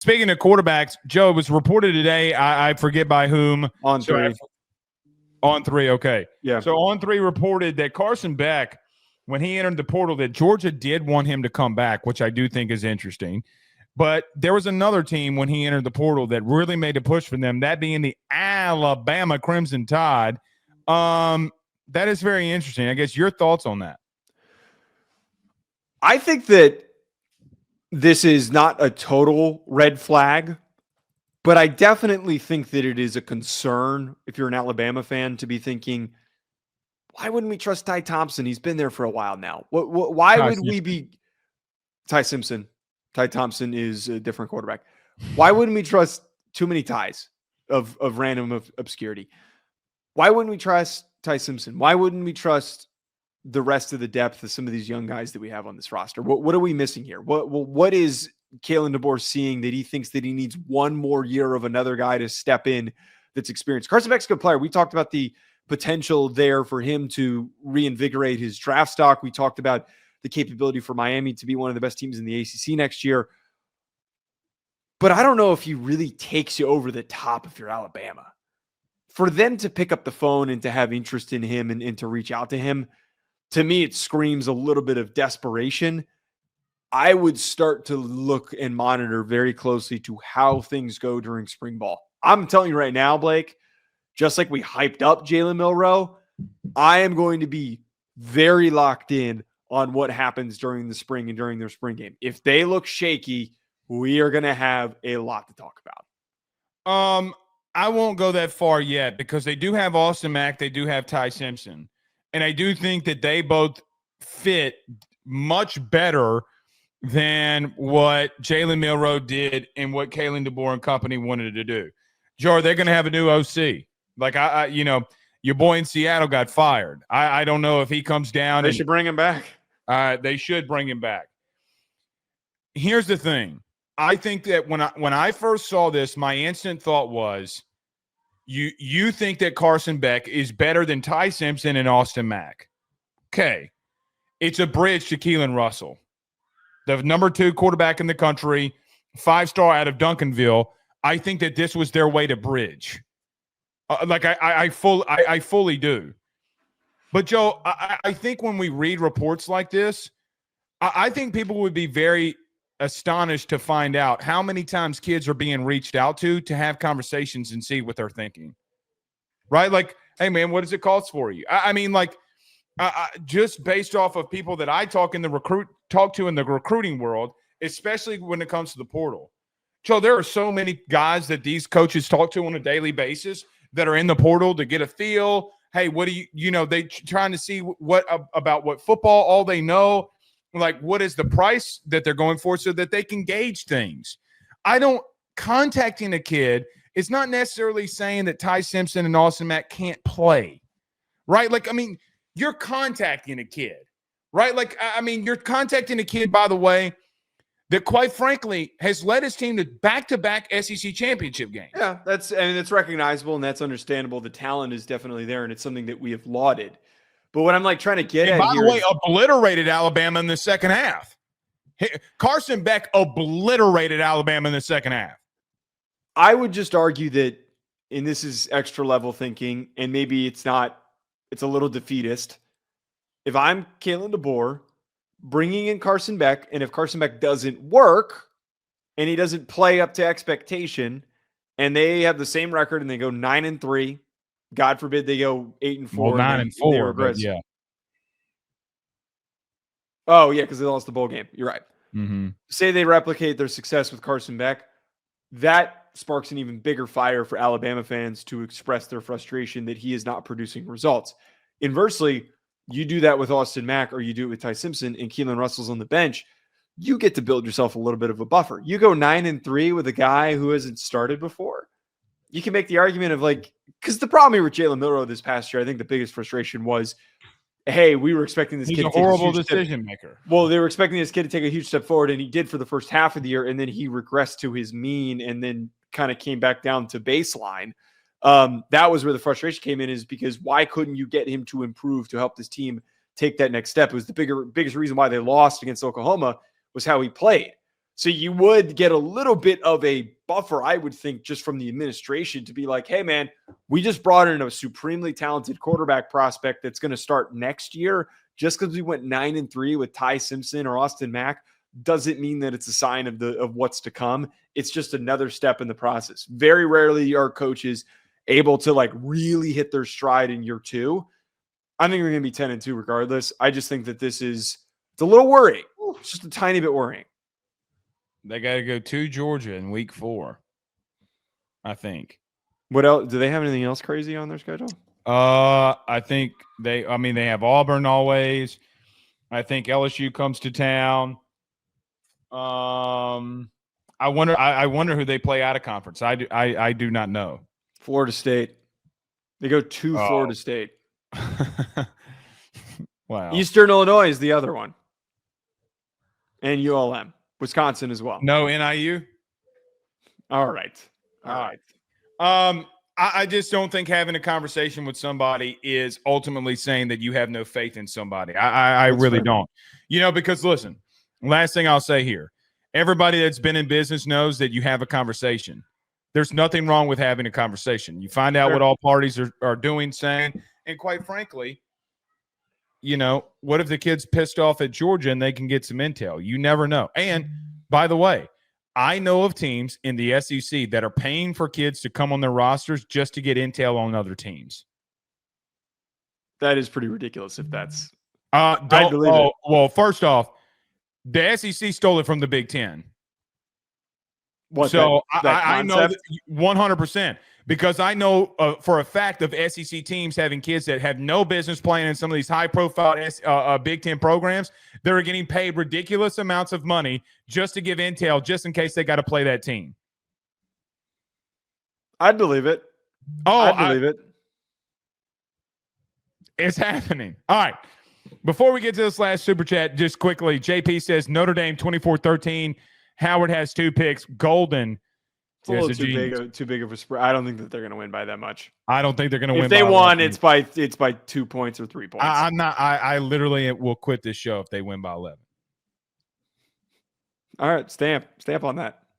Speaking of quarterbacks, Joe, it was reported today, I forget by whom. On three. On three, okay. Yeah. So On three reported that Carson Beck, when he entered the portal, that Georgia did want him to come back, which I do think is interesting. But there was another team when he entered the portal that really made a push for them, that being the Alabama Crimson Tide. That is very interesting. I guess your thoughts on that. I think that this is not a total red flag, but I definitely think that it is a concern if you're an Alabama fan to be thinking, why wouldn't we trust Ty Thompson? He's been there for a while now. Why would we be Ty Simpson? Ty Thompson is a different quarterback. Why wouldn't we trust too many ties of random obscurity? Why wouldn't we trust Ty Simpson? Why wouldn't we trust the rest of the depth of some of these young guys that we have on this roster? What are we missing here? What is Kalen DeBoer seeing that he thinks that he needs one more year of another guy to step in that's experienced? Carson Beck's a good player. We talked about the potential there for him to reinvigorate his draft stock. We talked about the capability for Miami to be one of the best teams in the ACC next year. But I don't know if he really takes you over the top if you're Alabama. For them to pick up the phone and to have interest in him and to reach out to him, to me, it screams a little bit of desperation. I would start to look and monitor very closely to how things go during spring ball. I'm telling you right now, Blake, just like we hyped up Jalen Milroe, I am going to be very locked in on what happens during the spring and during their spring game. If they look shaky, we are going to have a lot to talk about. I won't go that far yet because they do have Austin Mack. They do have Ty Simpson. And I do think that they both fit much better than what Jalen Milroe did and what Kalen DeBoer and company wanted to do. Joe, they're going to have a new OC. Like, your boy in Seattle got fired. I don't know if he comes down. They should bring him back. They should bring him back. Here's the thing. I think that when I first saw this, my instant thought was, you think that Carson Beck is better than Ty Simpson and Austin Mack. Okay. It's a bridge to Keelan Russell, the number 2 quarterback in the country, 5-star out of Duncanville. I think that this was their way to bridge. I fully do. But, Joe, I think when we read reports like this, I think people would be very astonished to find out how many times kids are being reached out to have conversations and see what they're thinking. Right? Like, hey, man, what does it cost for you? I mean, just based off of people that I talk to in the recruiting world, especially when it comes to the portal. Joe, there are so many guys that these coaches talk to on a daily basis that are in the portal to get a feel. Hey, what do they trying to see what about what football, all they know, like what is the price that they're going for so that they can gauge things. Contacting a kid is not necessarily saying that Ty Simpson and Austin Mack can't play, right? Like, I mean, you're contacting a kid, right? Like, I mean, you're contacting a kid, by the way, that quite frankly has led his team to back-to-back SEC championship games. Yeah, it's recognizable and that's understandable. The talent is definitely there, and it's something that we have lauded. But what I'm trying to get at, by the way, obliterated Alabama in the second half. Carson Beck obliterated Alabama in the second half. I would just argue that, and this is extra level thinking, and maybe it's a little defeatist. If I'm Kalen DeBoer, bringing in Carson Beck, and if Carson Beck doesn't work and he doesn't play up to expectation, and they have the same record and they go 9-3, God forbid they go 8-4. Well, 9-4, but yeah. Oh yeah, because they lost the bowl game. You're right. Mm-hmm. Say they replicate their success with Carson Beck, that sparks an even bigger fire for Alabama fans to express their frustration that he is not producing results. Inversely, you do that with Austin Mack or you do it with Ty Simpson and Keelan Russell's on the bench, you get to build yourself a little bit of a buffer. You go 9-3 with a guy who hasn't started before. You can make the argument of because the problem here with Jalen Milroe this past year, I think the biggest frustration was, hey, we were expecting this kid to take a horrible decision maker. Well, they were expecting this kid to take a huge step forward, and he did for the first half of the year, and then he regressed to his mean and then kind of came back down to baseline. That was where the frustration came in, is because why couldn't you get him to improve to help this team take that next step? It was the biggest reason why they lost against Oklahoma was how he played. So you would get a little bit of a buffer, I would think, just from the administration to be like, hey, man, we just brought in a supremely talented quarterback prospect that's going to start next year. Just because we went 9-3 with Ty Simpson or Austin Mack doesn't mean that it's a sign of what's to come. It's just another step in the process. Very rarely are coaches able to like really hit their stride in year 2. I think we're going to be 10-2 regardless. I just think that it's a little worrying. It's just a tiny bit worrying. They got to go to Georgia in week 4, I think. What else? Do they have anything else crazy on their schedule? I think they have Auburn always. I think LSU comes to town. I wonder who they play out of conference. I do not know. Florida State. They go to Florida State. Wow. Eastern Illinois is the other one. And ULM. Wisconsin as well. No NIU? All right. I just don't think having a conversation with somebody is ultimately saying that you have no faith in somebody. I really don't. Because listen, last thing I'll say here. Everybody that's been in business knows that you have a conversation. There's nothing wrong with having a conversation. You find out what all parties are doing, saying, and quite frankly, what if the kid's pissed off at Georgia and they can get some intel? You never know. And by the way, I know of teams in the SEC that are paying for kids to come on their rosters just to get intel on other teams. That is pretty ridiculous if that's I believe it. Well, first off, the SEC stole it from the Big Ten. I know 100%. Because I know for a fact of SEC teams having kids that have no business playing in some of these high-profile Big Ten programs, they're getting paid ridiculous amounts of money just to give intel, just in case they got to play that team. I'd believe it. I'd believe it. It's happening. All right. Before we get to this last super chat, just quickly, JP says Notre Dame 24-13. Howard has 2 picks. Golden. It's a little too big of a spread. I don't think that they're going to win by that much. I don't think they're going to win. If they won, it's by 2 points or 3 points. I'm not. I literally will quit this show if they win by 11. All right, stamp on that.